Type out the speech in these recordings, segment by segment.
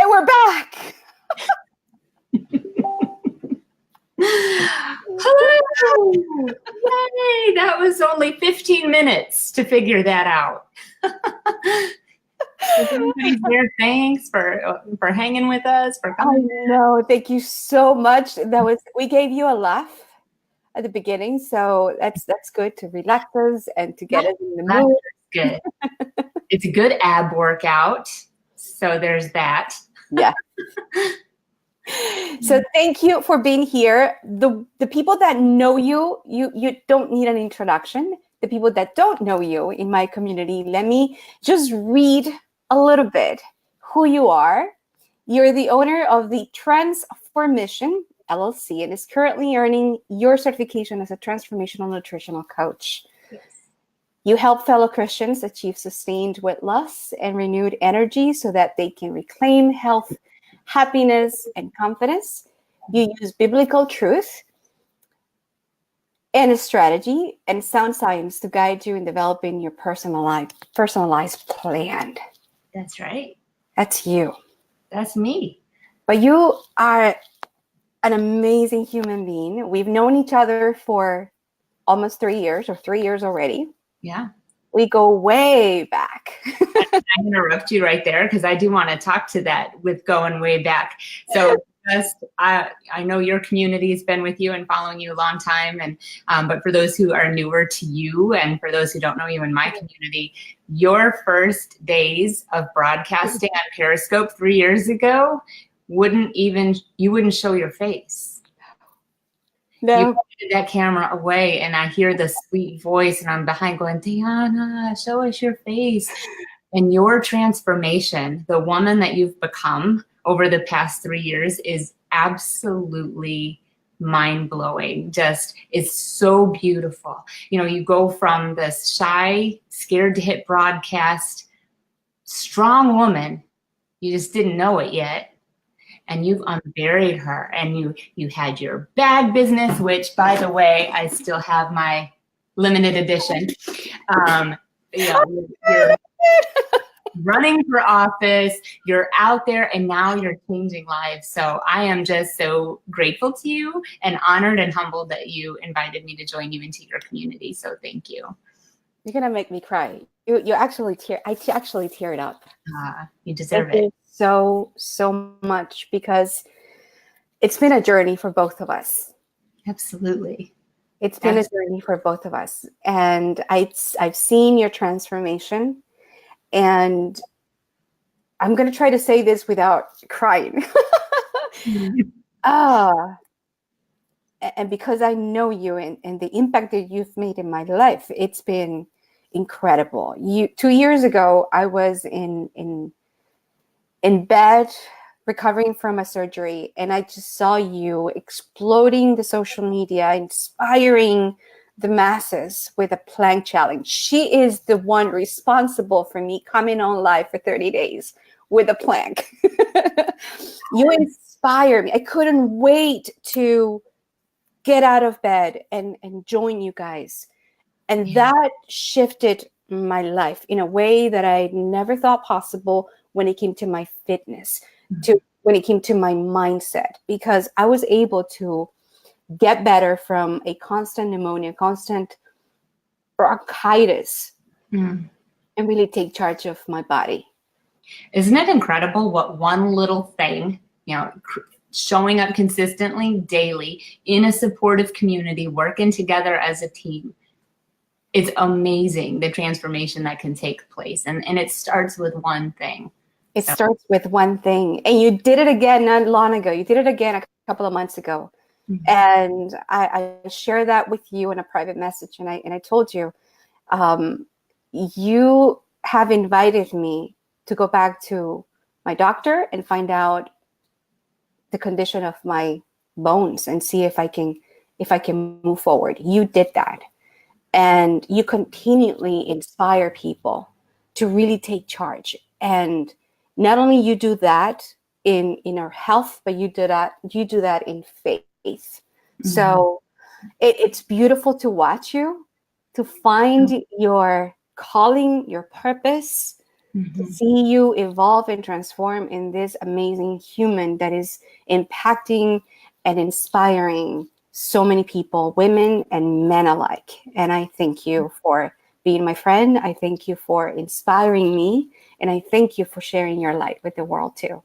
And we're back. Hello! Yay! That was only 15 minutes to figure that out. Everybody's there. Thanks for hanging with us, for coming. I know. Thank you so much. We gave you a laugh at the beginning, so that's good to relax us and to get us in the mood. Good. It's a good ab workout. So there's that. Yeah. So thank you for being here. The people that know you don't need an introduction. The people that don't know you in my community, let me just read a little bit who you are. You're the owner of the Transformation LLC and is currently earning your certification as a transformational nutritional coach. Yes. You help fellow Christians achieve sustained weight loss and renewed energy so that they can reclaim health, happiness, and confidence. You use biblical truth and a strategy and sound science to guide you in developing your personalized plan. That's right. That's you. That's me. But you are an amazing human being. We've known each other for almost 3 years, or 3 years already. Yeah. We go way back. I interrupt you right there because I do want to talk to that with going way back. So I know your community has been with you and following you a long time, and but for those who are newer to you and for those who don't know you in my community, your first days of broadcasting on Periscope 3 years ago you wouldn't show your face. No. You pointed that camera away and I hear the sweet voice and I'm behind going, Diana, show us your face. And your transformation, the woman that you've become over the past 3 years, is absolutely mind-blowing. Just, it's so beautiful. You know, you go from this shy, scared to hit broadcast, strong woman, you just didn't know it yet, and you've unburied her, and you had your bag business, which, by the way, I still have my limited edition. You know, you're running for office, you're out there, and now you're changing lives. So I am just so grateful to you and honored and humbled that you invited me to join you into your community. So thank you. You're gonna make me cry. You actually actually teared up. You deserve Thank it. you so much, because it's been a journey for both of us. Absolutely. It's been a journey for both of us, and I've seen your transformation, and I'm gonna try to say this without crying. And because I know you and the impact that you've made in my life, it's been incredible. 2 years ago, I was in bed recovering from a surgery, and I just saw you exploding the social media, inspiring the masses with a plank challenge. She is the one responsible for me coming on live for 30 days with a plank. You inspire me. I couldn't wait to get out of bed and join you guys. And that shifted my life in a way that I never thought possible when it came to my fitness, when it came to my mindset, because I was able to get better from a constant pneumonia, constant bronchitis, and really take charge of my body. Isn't it incredible what one little thing, showing up consistently, daily, in a supportive community, working together as a team, it's amazing the transformation that can take place. And it starts with one thing. It starts with one thing. And you did it again not long ago. You did it again a couple of months ago. Mm-hmm. And I shared that with you in a private message. And I told you, you have invited me to go back to my doctor and find out the condition of my bones and see if I can move forward. You did that. And you continually inspire people to really take charge. And not only you do that in our health, but you do that in faith. Mm-hmm. So it's beautiful to watch you, to find your calling, your purpose, to see you evolve and transform in this amazing human that is impacting and inspiring so many people, women and men alike. And I thank you for being my friend. I thank you for inspiring me. And I thank you for sharing your light with the world too.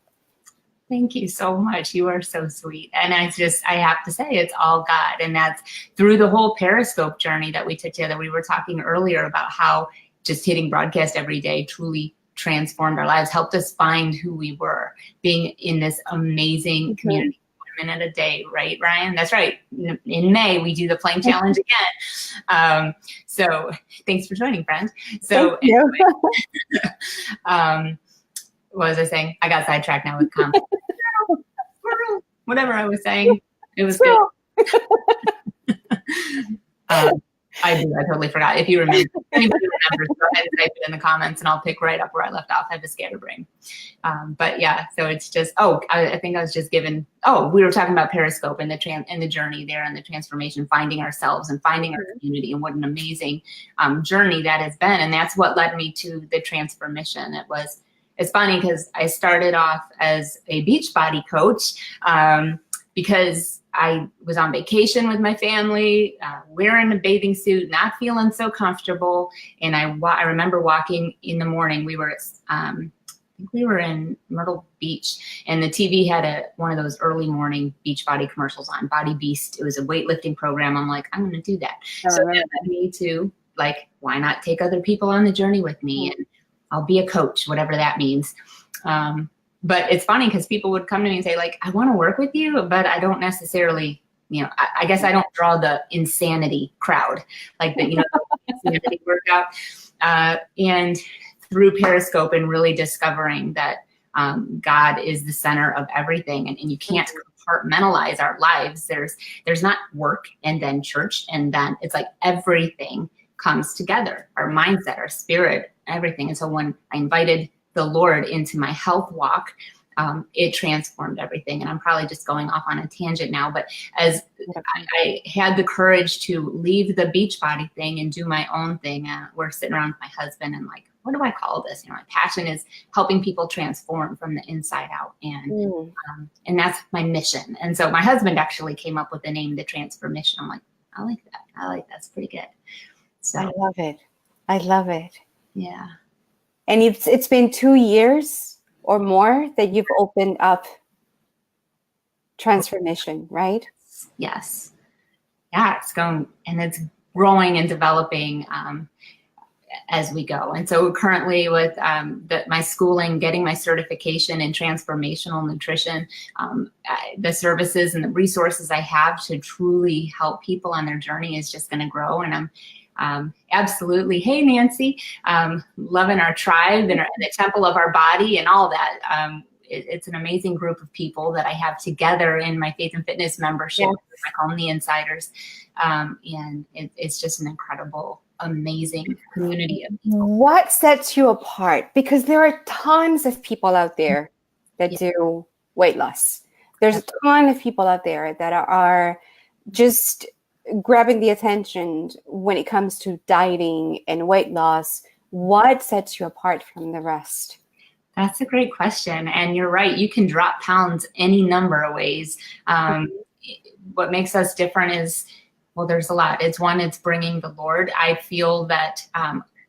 Thank you so much. You are so sweet. And I have to say, it's all God. And that's through the whole Periscope journey that we took together. We were talking earlier about how just hitting broadcast every day truly transformed our lives, helped us find who we were, being in this amazing community. 1 minute a day, right, Ryan? That's right. In May, we do the plane challenge again. So thanks for joining, friend. So anyway, what was I saying? I got sidetracked now with comments. Whatever I was saying, it was good. I totally forgot. If you remember, anybody remembers, go ahead and type it in the comments and I'll pick right up where I left off. I have a scatterbrain. But yeah, so it's just, I think I was just given, we were talking about Periscope and the journey there and the transformation, finding ourselves and finding our community, and what an amazing journey that has been. And that's what led me to the transformation. It's funny because I started off as a Beachbody coach because I was on vacation with my family, wearing a bathing suit, not feeling so comfortable. And I remember walking in the morning. We were I think we were in Myrtle Beach, and the TV had one of those early morning Beachbody commercials on, Body Beast. It was a weightlifting program. I'm like, I'm going to do that. So that led me to, like, why not take other people on the journey with me? And I'll be a coach, whatever that means. But it's funny because people would come to me and say, like, I want to work with you, but I don't necessarily, I guess I don't draw the insanity crowd, like the insanity workout. And through Periscope and really discovering that God is the center of everything, and you can't compartmentalize our lives. There's not work and then church, and then it's like everything comes together, our mindset, our spirit, everything. And so when I invited the Lord into my health walk, it transformed everything. And I'm probably just going off on a tangent now, but as I had the courage to leave the Beachbody thing and do my own thing, we're sitting around with my husband and like, what do I call this? My passion is helping people transform from the inside out. And that's my mission. And so my husband actually came up with the name, The Transformation. I'm like, I like that. That's pretty good. So I love it. I love it. Yeah. And it's been 2 years or more that you've opened up Transformation, right? Yes. Yeah, it's going, and it's growing and developing as we go. And so currently with my schooling, getting my certification in transformational nutrition, the services and the resources I have to truly help people on their journey is just going to grow. And I'm absolutely, hey Nancy, loving our tribe and the temple of our body and all that. It's an amazing group of people that I have together in my faith and fitness membership. Yes. I call them the insiders. And it's just an incredible, amazing community of people. What sets you apart? Because there are tons of people out there that do weight loss. There's a ton of people out there that are just grabbing the attention when it comes to dieting and weight loss. What sets you apart from the rest? That's a great question. And you're right. You can drop pounds any number of ways. What makes us different is, well, there's a lot. It's bringing the Lord. I feel that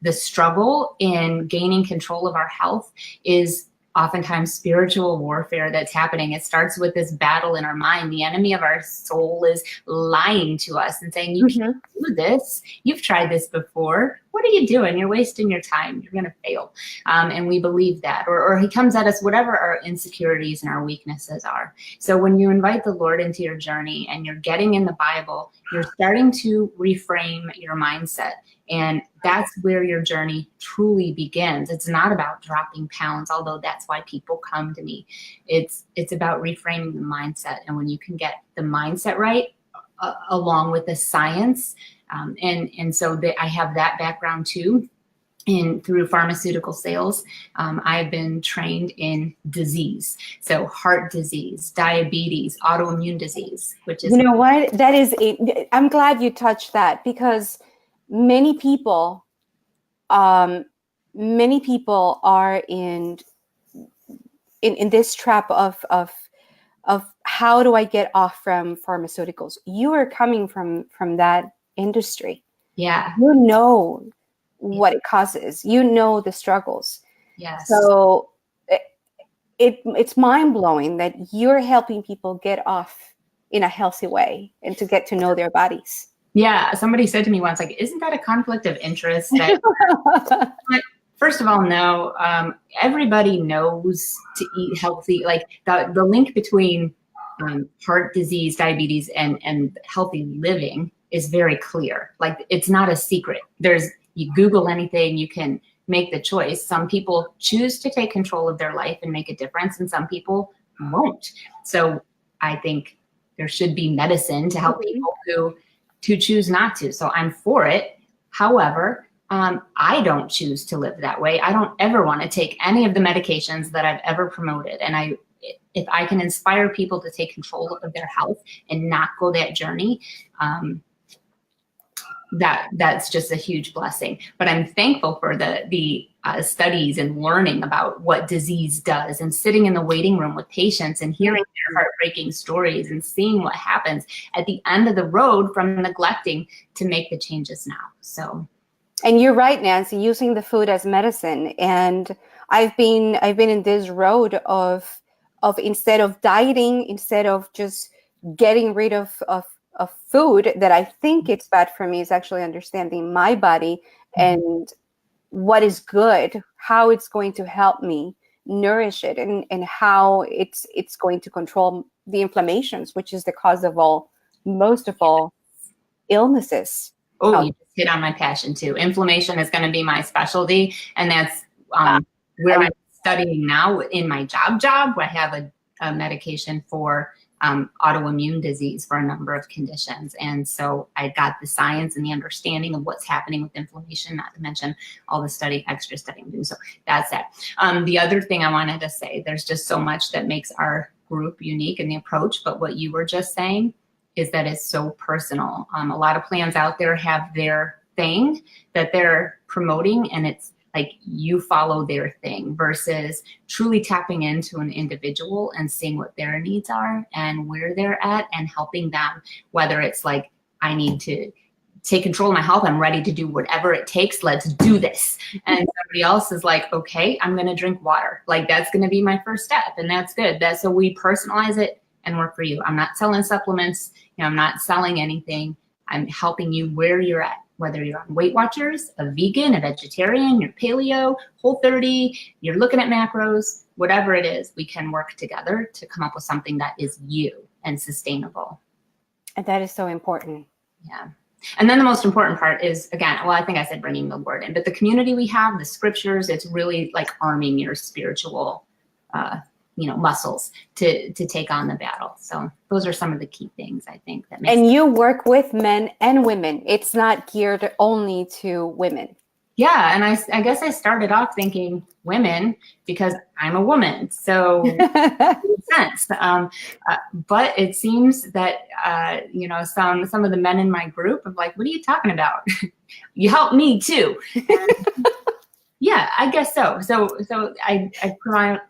the struggle in gaining control of our health is oftentimes spiritual warfare that's happening. It starts with this battle in our mind. The enemy of our soul is lying to us and saying, you can't do this. You've tried this before. What are you doing? You're wasting your time. You're going to fail. And we believe that. Or he comes at us, whatever our insecurities and our weaknesses are. So when you invite the Lord into your journey and you're getting in the Bible, you're starting to reframe your mindset. And that's where your journey truly begins. It's not about dropping pounds, although that's why people come to me. It's about reframing the mindset. And when you can get the mindset right, along with the science, and so I have that background too. Through pharmaceutical sales, I've been trained in disease. So heart disease, diabetes, autoimmune disease, which is... You know what? That is I'm glad you touched that, because many people many people are in this trap of how do I get off from pharmaceuticals? You are coming from that industry. Yeah. You know what it causes. You know the struggles. Yes. So it's mind-blowing that you're helping people get off in a healthy way and to get to know their bodies. Yeah. Somebody said to me once, like, isn't that a conflict of interest? That first of all, no. Everybody knows to eat healthy. Like the link between heart disease, diabetes, and healthy living is very clear. Like, it's not a secret. You Google anything, you can make the choice. Some people choose to take control of their life and make a difference, and some people won't. So I think there should be medicine to help people who choose not to. So I'm for it. However, I don't choose to live that way. I don't ever want to take any of the medications that I've ever promoted. And if I can inspire people to take control of their health and not go that journey, that's just a huge blessing. But I'm thankful for the studies and learning about what disease does, and sitting in the waiting room with patients and hearing their heartbreaking stories and seeing what happens at the end of the road from neglecting to make the changes now. So. And you're right, Nancy, using the food as medicine. And I've been in this road of instead of dieting, instead of just getting rid of food that I think it's bad for me, is actually understanding my body and what is good, how it's going to help me nourish it, and how it's going to control the inflammations, which is the cause of most of all illnesses. Oh, you just hit on my passion too. Inflammation is going to be my specialty, and that's where I'm studying now in my job. I have a medication for autoimmune disease for a number of conditions, and so I got the science and the understanding of what's happening with inflammation, not to mention all the extra study I'm doing. So that's that. The other thing I wanted to say, there's just so much that makes our group unique in the approach, but what you were just saying is that it's so personal. A lot of plans out there have their thing that they're promoting, and it's like you follow their thing, versus truly tapping into an individual and seeing what their needs are and where they're at and helping them, whether it's like, I need to take control of my health, I'm ready to do whatever it takes, let's do this. And somebody else is like, okay, I'm going to drink water. Like, that's going to be my first step, and that's good. So we personalize it and work for you. I'm not selling supplements. I'm not selling anything. I'm helping you where you're at, whether you're on Weight Watchers, a vegan, a vegetarian, you're paleo, Whole30, you're looking at macros, whatever it is, we can work together to come up with something that is you and sustainable. And that is so important. Yeah. And then the most important part is, again, well, I think I said bringing the Lord in, but the community we have, the scriptures, it's really like arming your spiritual muscles to take on the battle. So those are some of the key things I think that makes. And you work with men and women. It's not geared only to women. Yeah, and I guess I started off thinking women because I'm a woman, so it makes sense. But it seems that some of the men in my group are like, "What are you talking about? You help me too." Yeah, I guess so. So I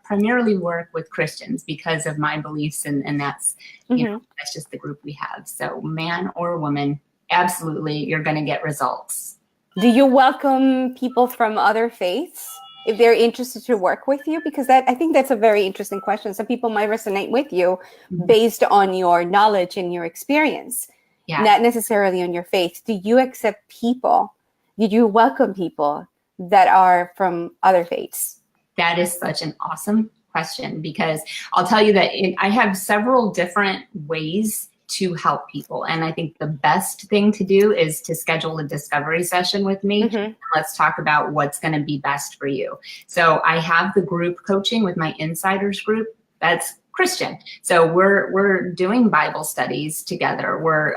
primarily work with Christians because of my beliefs, and that's that's just the group we have. So man or woman, absolutely, you're going to get results. Do you welcome people from other faiths if they're interested to work with you? Because I think that's a very interesting question. Some people might resonate with you based on your knowledge and your experience, not necessarily on your faith. Do you accept people? Did you welcome people that are from other faiths? That is such an awesome question, because I'll tell you that I have several different ways to help people. And I think the best thing to do is to schedule a discovery session with me. Let's talk about what's going to be best for you. So I have the group coaching with my insiders group. That's Christian. So we're doing Bible studies together. We're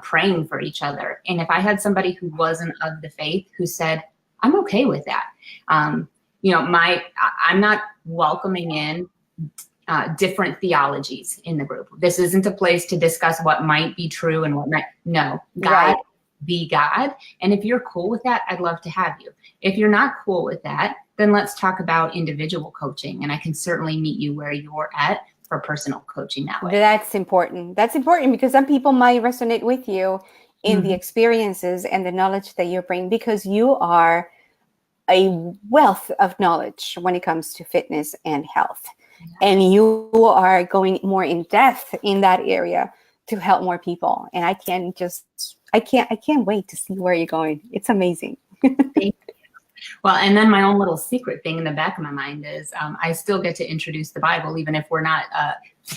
praying for each other. And if I had somebody who wasn't of the faith who said, I'm okay with that. I'm not welcoming in different theologies in the group. This isn't a place to discuss what might be true and what might. No, God be God. And if you're cool with that, I'd love to have you. If you're not cool with that, then let's talk about individual coaching. And I can certainly meet you where you're at for personal coaching that way. That's important. That's important because some people might resonate with you in the Mhm. experiences and the knowledge that you bring, because you are a wealth of knowledge when it comes to fitness and health. And you are going more in depth in that area to help more people. And I can't wait to see where you're going. It's amazing. Thank you. Well, and then my own little secret thing in the back of my mind is I still get to introduce the Bible, even if we're not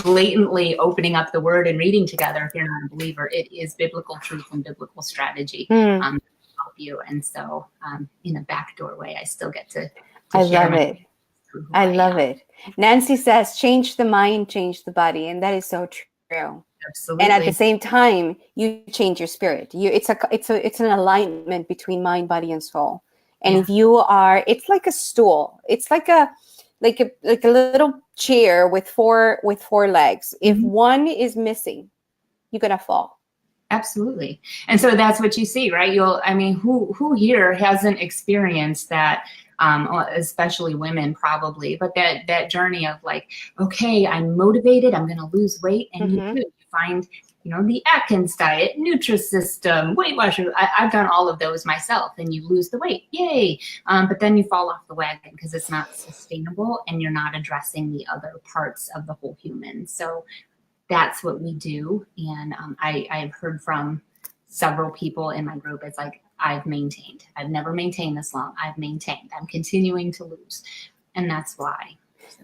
blatantly opening up the word and reading together. If you're not a believer, it is biblical truth and biblical strategy to help you. And so in a backdoor way, I still get to I share love it. I love it. Nancy says, change the mind, change the body. And that is so true. Absolutely. And at the same time, you change your spirit. It's an alignment between mind, body, and soul. And if you are, it's like a stool. It's like a little chair with four legs. If one is missing, you're gonna fall. Absolutely. And so that's what you see, right? Who here hasn't experienced that, especially women probably, but that journey of like, okay, I'm motivated, I'm going to lose weight. And you find, the Atkins diet, Nutrisystem, Weight Watchers. I've done all of those myself, and you lose the weight. Yay. But then you fall off the wagon because it's not sustainable and you're not addressing the other parts of the whole human. So that's what we do. And I've heard from several people in my group. It's like, I've never maintained this long. I'm continuing to lose. And that's why. So.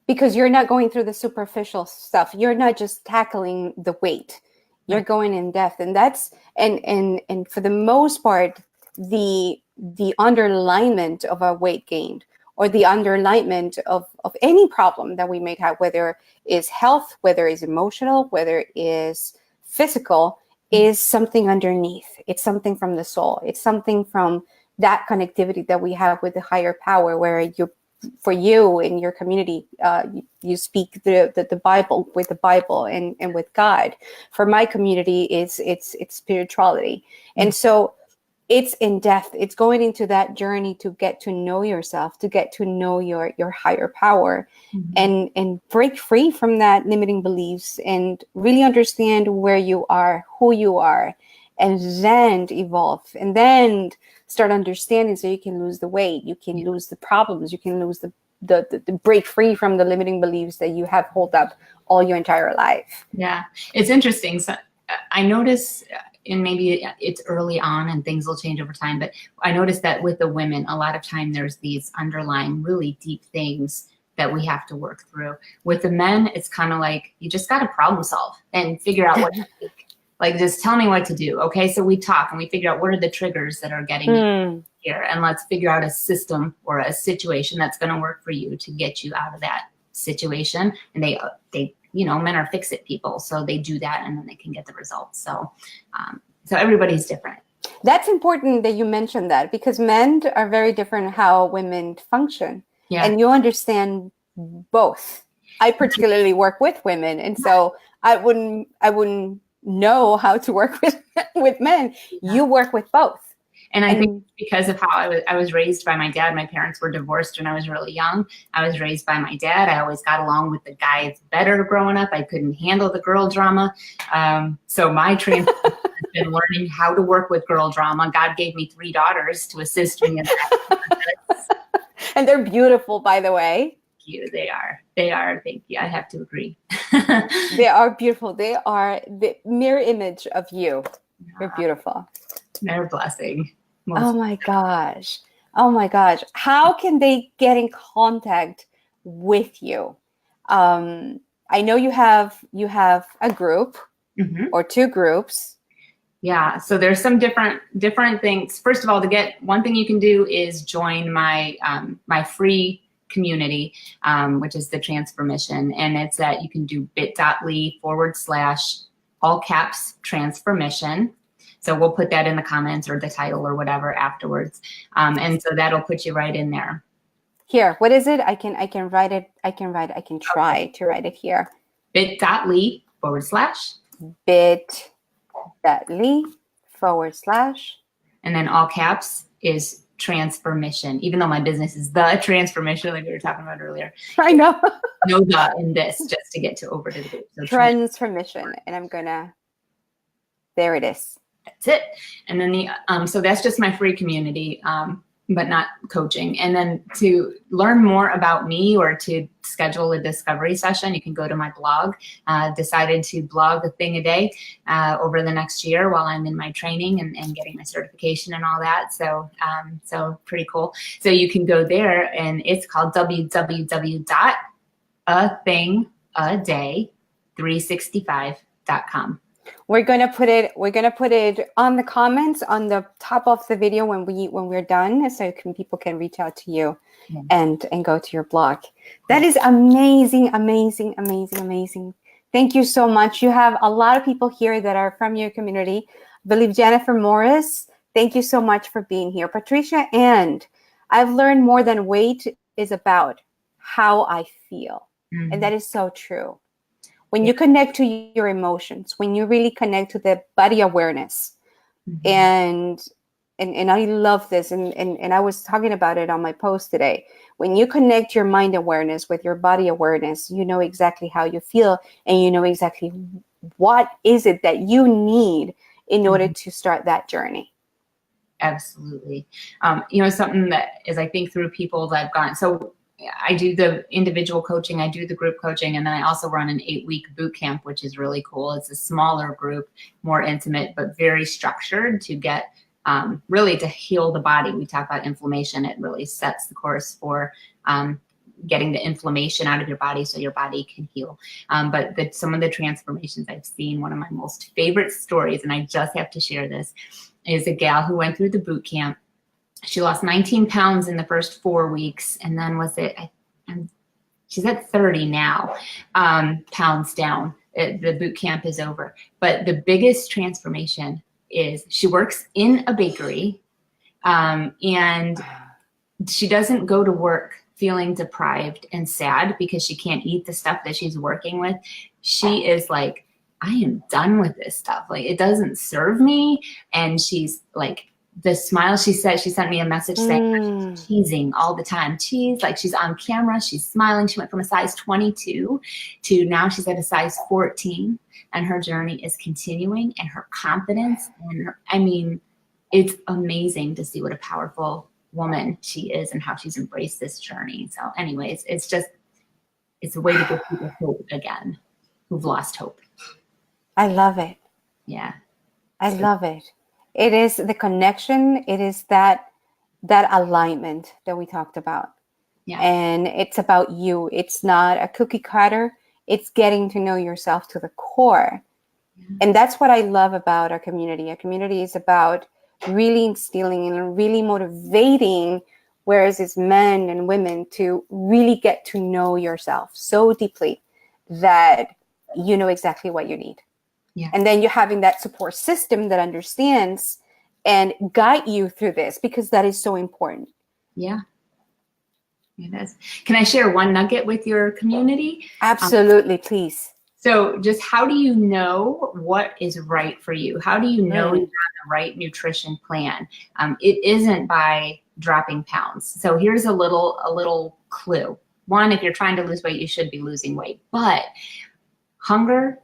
Because you're not going through the superficial stuff. You're not just tackling the weight. You're going in depth. And that's, and for the most part, the underlinement of a weight gain, or the underlinement of any problem that we may have, whether it's health, whether it's emotional, whether it is physical, is something underneath. It's something from the soul. It's something from that connectivity that we have with the higher power, where for you in your community, you speak the Bible with the Bible and with God. For my community, it's spirituality. And so it's in depth. It's going into that journey to get to know yourself, to get to know your higher power, and break free from that limiting beliefs, and really understand where you are, who you are, and then evolve, and then start understanding, so you can lose the weight, you can lose the problems, you can lose the break free from the limiting beliefs that you have held up all your entire life. Yeah, it's interesting. So I notice, and maybe it's early on and things will change over time, but I noticed that with the women, a lot of time there's these underlying really deep things that we have to work through. With the men, it's kind of like, you just got to problem solve and figure out what to do. Like, just tell me what to do. Okay, so we talk and we figure out what are the triggers that are getting you here, and let's figure out a system or a situation that's going to work for you to get you out of that situation. And they men are fix-it people, so they do that and then they can get the results. So everybody's different. That's important that you mentioned that, because men are very different how women function. Yeah. And you understand both. I particularly work with women, and so I wouldn't know how to work with men. You work with both. And I think because of how I was raised by my dad, my parents were divorced when I was really young. I was raised by my dad. I always got along with the guys better growing up. I couldn't handle the girl drama. So my training has been learning how to work with girl drama. God gave me 3 daughters to assist me in that. And they're beautiful, by the way. They are. Thank you. I have to agree. They are beautiful. They are the mirror image of you. They're beautiful. They're a blessing. Oh my gosh. How can they get in contact with you? I know you have a group or 2 groups. Yeah. So there's some different things. First of all, one thing you can do is join my my free community, which is the Transformation. And it's that you can do bit.ly/ all caps Transformation. So we'll put that in the comments or the title or whatever afterwards. And so that'll put you right in there. Here, what is it? I can write it. I can try to write it here. bit.ly/ bit.ly/ / and then all caps is transformation. Even though my business is the transformation, like we were talking about earlier. I know. No the in this just to get to over to the group. So transformation. And I'm gonna, there it is. That's it. And then the so that's just my free community, but not coaching. And then to learn more about me or to schedule a discovery session, you can go to my blog. Decided to blog a thing a day over the next year while I'm in my training and getting my certification and all that. So so pretty cool. So you can go there, and it's called www.athingaday365.com. We're gonna put it on the comments on the top of the video when we're done, so people can reach out to you and go to your blog. That is amazing. Thank you so much. You have a lot of people here that are from your community. I believe Jennifer Morris, thank you so much for being here. Patricia, and I've learned more than weight is about how I feel. And that is so true. When you connect to your emotions, when you really connect to the body awareness, and I love this, and I was talking about it on my post today. When you connect your mind awareness with your body awareness, you know exactly how you feel, and you know exactly what is it that you need in order to start that journey. Absolutely. You know, something that is, I think, through people that have gone, so I do the individual coaching, I do the group coaching, and then I also run an 8-week boot camp, which is really cool. It's a smaller group, more intimate, but very structured to get really to heal the body. We talk about inflammation. It really sets the course for getting the inflammation out of your body so your body can heal. But some of the transformations I've seen, one of my most favorite stories, and I just have to share this, is a gal who went through the boot camp. She lost 19 pounds in the first 4 weeks, and then she's at 30 now, pounds down. The boot camp is over. But the biggest transformation is she works in a bakery, and she doesn't go to work feeling deprived and sad because she can't eat the stuff that she's working with. She is like, I am done with this stuff. Like, it doesn't serve me. And she's like, the smile, she said, she sent me a message saying she's teasing all the time. Cheese, like she's on camera, she's smiling. She went from a size 22 to now she's at a size 14, and her journey is continuing, and her confidence, and I mean, it's amazing to see what a powerful woman she is and how she's embraced this journey. So anyways, it's a way to give people hope again who've lost hope. I love it. Yeah. I love it. It is the connection. It is that alignment that we talked about. Yeah. And it's about you. It's not a cookie cutter. It's getting to know yourself to the core. Yeah. And that's what I love about our community. Our community is about really instilling and really motivating, whereas it's men and women, to really get to know yourself so deeply that you know exactly what you need. Yeah. And then you're having that support system that understands and guide you through this, because that is so important. Yeah, it is. Can I share one nugget with your community? Absolutely, please. So just how do you know what is right for you? How do you know you have the right nutrition plan? It isn't by dropping pounds. So here's a little clue. One, if you're trying to lose weight, you should be losing weight. But hunger,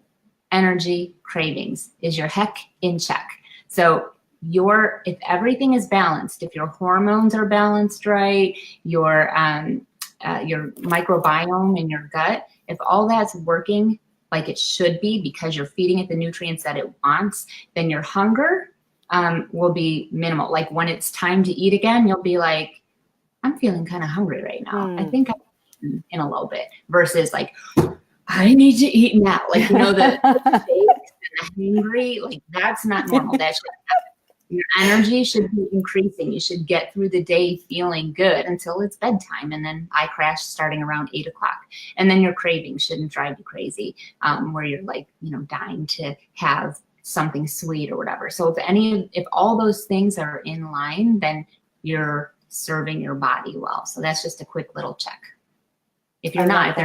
energy, cravings is your heck in check. So if everything is balanced, if your hormones are balanced right, your microbiome in your gut, if all that's working like it should be because you're feeding it the nutrients that it wants, then your hunger will be minimal. Like when it's time to eat again, you'll be like, I'm feeling kind of hungry right now. I think I'm in a little bit, versus like, I need to eat now. Like, you know, the shakes and the hangry, like that's not normal. That should happen. Your energy should be increasing. You should get through the day feeling good until it's bedtime. And then I crash starting around 8 o'clock. And then your cravings shouldn't drive you crazy, where you're like, you know, dying to have something sweet or whatever. So if all those things are in line, then you're serving your body well. So that's just a quick little check. If they're not,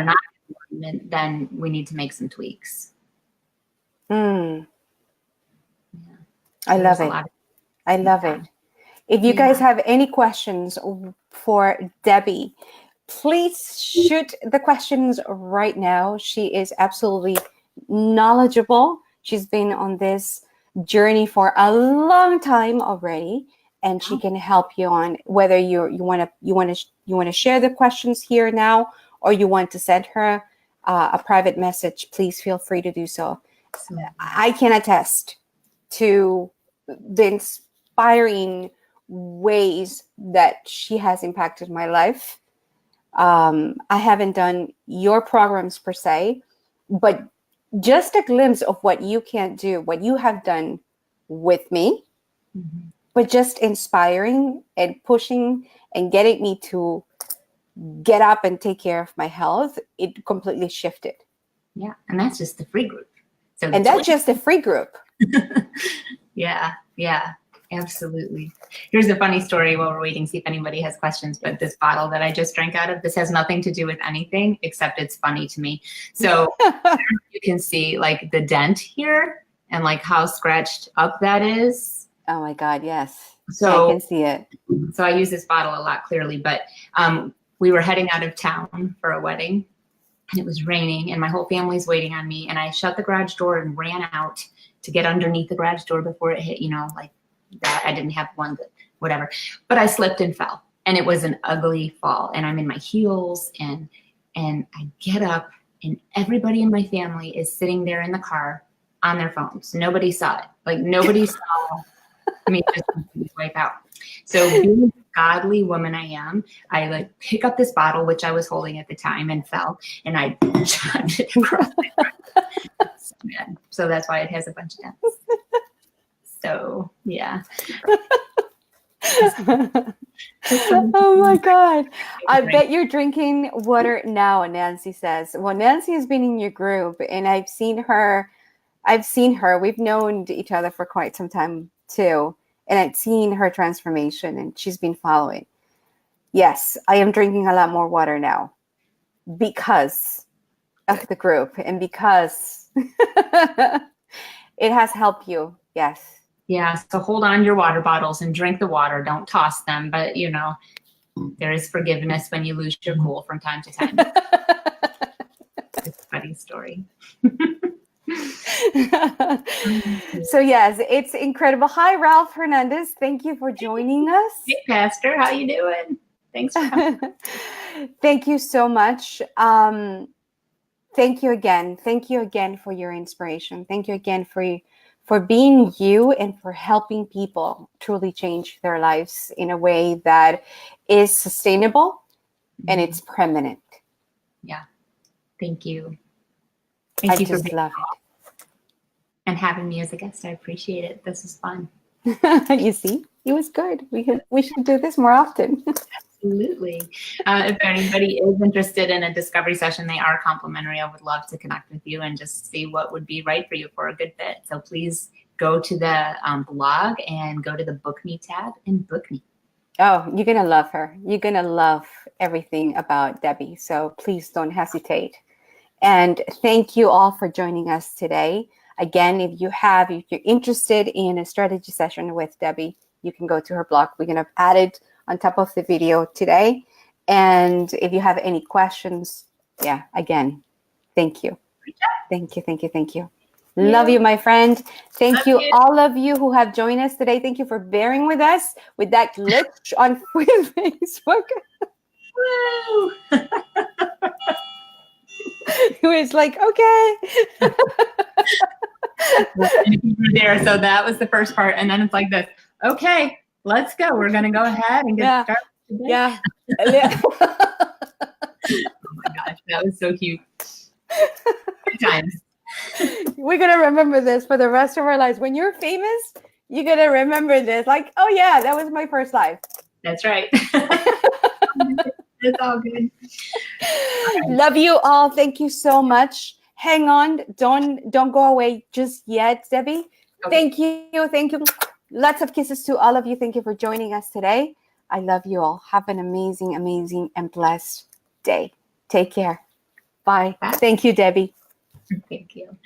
then we need to make some tweaks. Yeah. I love it. I love it. If you guys have any questions for Debbie, please shoot the questions right now. She is absolutely knowledgeable. She's been on this journey for a long time already, and she can help you on whether you want to share the questions here now, or you want to send her a private message. Please feel free to do so. I can attest to the inspiring ways that she has impacted my life. I haven't done your programs per se, but just a glimpse of what you can do, what you have done with me, but just inspiring and pushing and getting me to get up and take care of my health. It completely shifted. Yeah. And that's just the free group. So and that's just a free group. Yeah. Absolutely. Here's a funny story while we're waiting, see if anybody has questions. But this bottle that I just drank out of, this has nothing to do with anything except it's funny to me. So you can see like the dent here and like how scratched up that is. Oh my God, yes. So I can see it. So I use this bottle a lot clearly, but we were heading out of town for a wedding and it was raining and my whole family's waiting on me. And I shut the garage door and ran out to get underneath the garage door before it hit, like that. I didn't have one, but whatever. But I slipped and fell and it was an ugly fall and I'm in my heels and I get up and everybody in my family is sitting there in the car on their phones. Nobody saw it. Like nobody saw me just wipe out. So being the godly woman I am, I like pick up this bottle, which I was holding at the time and fell and I chugged it across my front. So that's why it has a bunch of dents. So yeah. Oh my God. I bet you're drinking water now, Nancy says. Well, Nancy has been in your group and I've seen her. We've known each other for quite some time too. And I've seen her transformation and she's been following. Yes, I am drinking a lot more water now because of the group and because it has helped you. Yes. Yeah. So hold on to your water bottles and drink the water. Don't toss them. But, there is forgiveness when you lose your cool from time to time. It's a funny story. So yes, it's incredible. Hi, Ralph Hernandez. Thank you for joining us. Hey, Pastor. How you doing? Thanks for coming. Thank you so much. Thank you again. Thank you again for your inspiration. Thank you again for being you and for helping people truly change their lives in a way that is sustainable and it's permanent. Yeah. Thank you. I just love it. And having me as a guest, I appreciate it. This is fun. You see, it was good. We should do this more often. Absolutely. If anybody is interested in a discovery session, they are complimentary. I would love to connect with you and just see what would be right for you for a good fit. So please go to the blog and go to the Book Me tab and book me. Oh, you're going to love her. You're going to love everything about Debbie. So please don't hesitate. And thank you all for joining us today. Again, if you're interested in a strategy session with Debbie, you can go to her blog. We're going to add it on top of the video today. And if you have any questions, again, thank you. Thank you. Love you, my friend. Thank you, all of you who have joined us today. Thank you for bearing with us with that glitch on Facebook. Woo! It was like, okay. You were there, so that was the first part. And then it's like this, okay, let's go. We're going to go ahead and get started today. Yeah. Oh my gosh, that was so cute. Good times. We're going to remember this for the rest of our lives. When you're famous, you're going to remember this. Like, oh yeah, that was my first life. That's right. It's all good. Love you all. Thank you so much. Hang on. Don't go away just yet, Debbie. Okay. Thank you. Lots of kisses to all of you. Thank you for joining us today. I love you all. Have an amazing, and blessed day. Take care. Bye. Thank you, Debbie. Thank you.